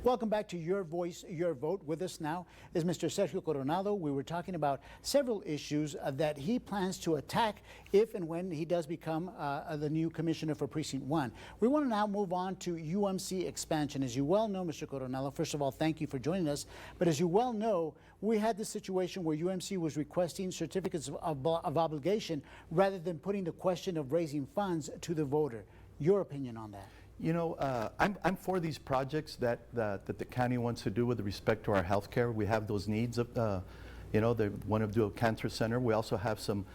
Welcome back to Your Voice, Your Vote. With us now is Mr. Sergio Coronado. We were talking about several issues that he plans to attack if and when he does become the new commissioner for Precinct 1. We want to now move on to UMC expansion. As you well know, Mr. Coronado, first of all, thank you for joining us. But as you well know, we had this situation where UMC was requesting certificates of obligation rather than putting the question of raising funds to the voter. Your opinion on that? You know, I'm for these projects that the county wants to do with respect to our health care. We have those needs of, you know, they want to do a cancer center. We also have some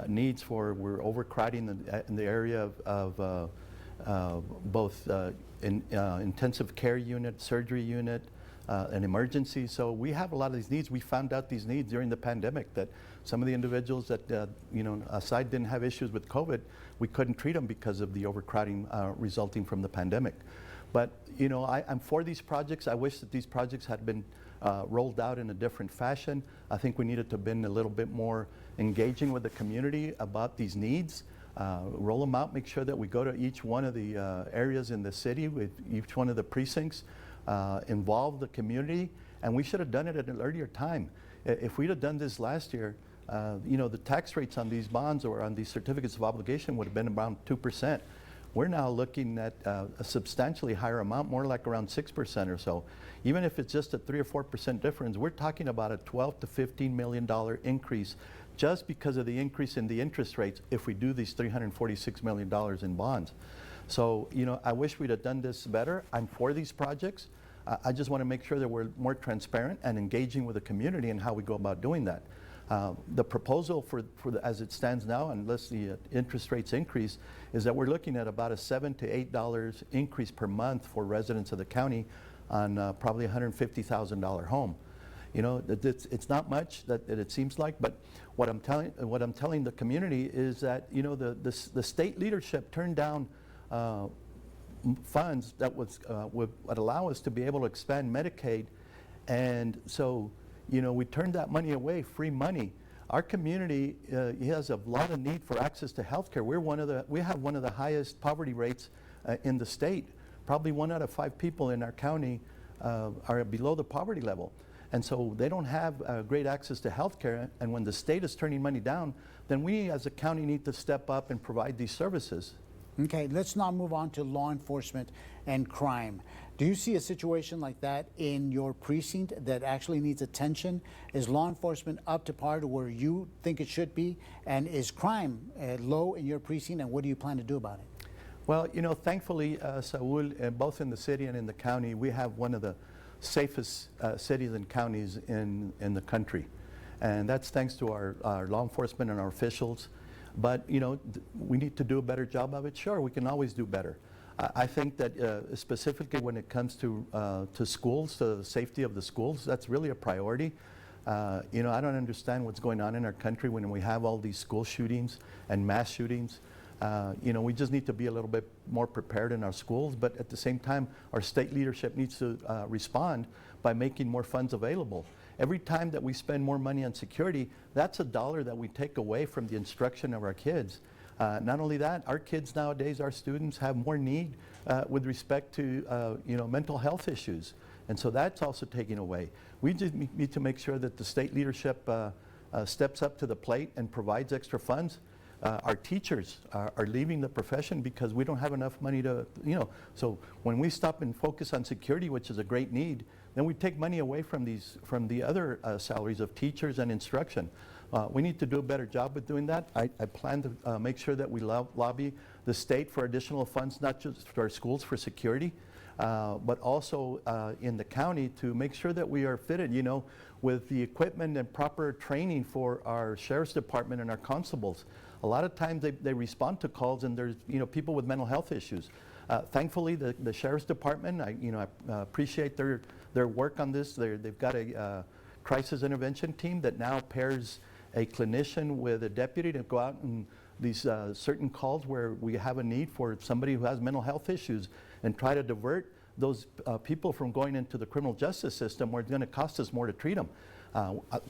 needs for, we're overcrowding in the area of both intensive care unit, surgery unit, an emergency. So we have a lot of these needs. We found out these needs during the pandemic, that some of the individuals that, you know, aside didn't have issues with COVID, we couldn't treat them because of the overcrowding resulting from the pandemic. But, you know, I'm for these projects. I wish that these projects had been rolled out in a different fashion. I think we needed to have been a little bit more engaging with the community about these needs. Roll them out, make sure that we go to each one of the areas in the city with each one of the precincts, involve the community, and we should have done it at an earlier time. If we'd have done this last year, you know, the tax rates on these bonds or on these certificates of obligation would have been around 2%. We're now looking at a substantially higher amount, more like around 6% or so. Even if it's just a 3 or 4% difference, we're talking about a $12 to $15 million increase just because of the increase in the interest rates if we do these $346 million in bonds. So, you know, I wish we'd have done this better. I'm for these projects. I just want to make sure that we're more transparent and engaging with the community and how we go about doing that. The proposal as it stands now, unless the interest rates increase, is that we're looking at about a $7 to $8 increase per month for residents of the county on probably a $150,000 home. You know, it's not much that it seems like, but what I'm telling the community is that, you know, the state leadership turned down funds that would allow us to be able to expand Medicaid, and so, you know, we turned that money away, free money. Our community has a lot of need for access to health care. We have one of the highest poverty rates in the state. Probably 1 out of 5 people in our county are below the poverty level. And so they don't have great access to health care, and when the state is turning money down, then we as a county need to step up and provide these services. Okay, let's now move on to law enforcement and crime. Do you see a situation like that in your precinct that actually needs attention? Is law enforcement up to par to where you think it should be? And is crime low in your precinct, and what do you plan to do about it? Well, you know, thankfully, Saul, both in the city and in the county, we have one of the safest cities and counties in the country. And that's thanks to our law enforcement and our officials. But, you know, we need to do a better job of it. Sure, we can always do better. I think that specifically when it comes to schools, to the safety of the schools, that's really a priority. You know, I don't understand what's going on in our country when we have all these school shootings and mass shootings. You know, we just need to be a little bit more prepared in our schools, but at the same time, our state leadership needs to respond by making more funds available. Every time that we spend more money on security, that's a dollar that we take away from the instruction of our kids. Not only that, our kids nowadays, our students have more need with respect to you know, mental health issues. And so that's also taken away. We just need to make sure that the state leadership steps up to the plate and provides extra funds. Our teachers are leaving the profession because we don't have enough money to, you know, so when we stop and focus on security, which is a great need, then we take money away from the other salaries of teachers and instruction. We need to do a better job with doing that. I plan to make sure that we lobby the state for additional funds, not just for our schools for security, but also in the county to make sure that we are fitted, you know, with the equipment and proper training for our sheriff's department and our constables. A lot of times they respond to calls and there's, you know, people with mental health issues. Thankfully, the sheriff's department, I appreciate their work on this. They've got a crisis intervention team that now pairs a clinician with a deputy to go out and these certain calls where we have a need for somebody who has mental health issues and try to divert those people from going into the criminal justice system where it's going to cost us more to treat them.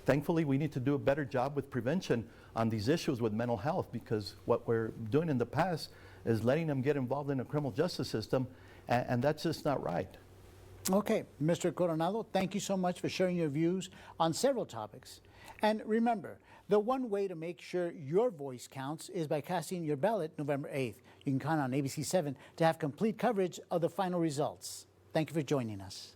Thankfully, we need to do a better job with prevention on these issues with mental health, because what we're doing in the past is letting them get involved in the criminal justice system, and that's just not right. Okay, Mr. Coronado, thank you so much for sharing your views on several topics. And remember, the one way to make sure your voice counts is by casting your ballot November 8th. You can count on ABC7 to have complete coverage of the final results. Thank you for joining us.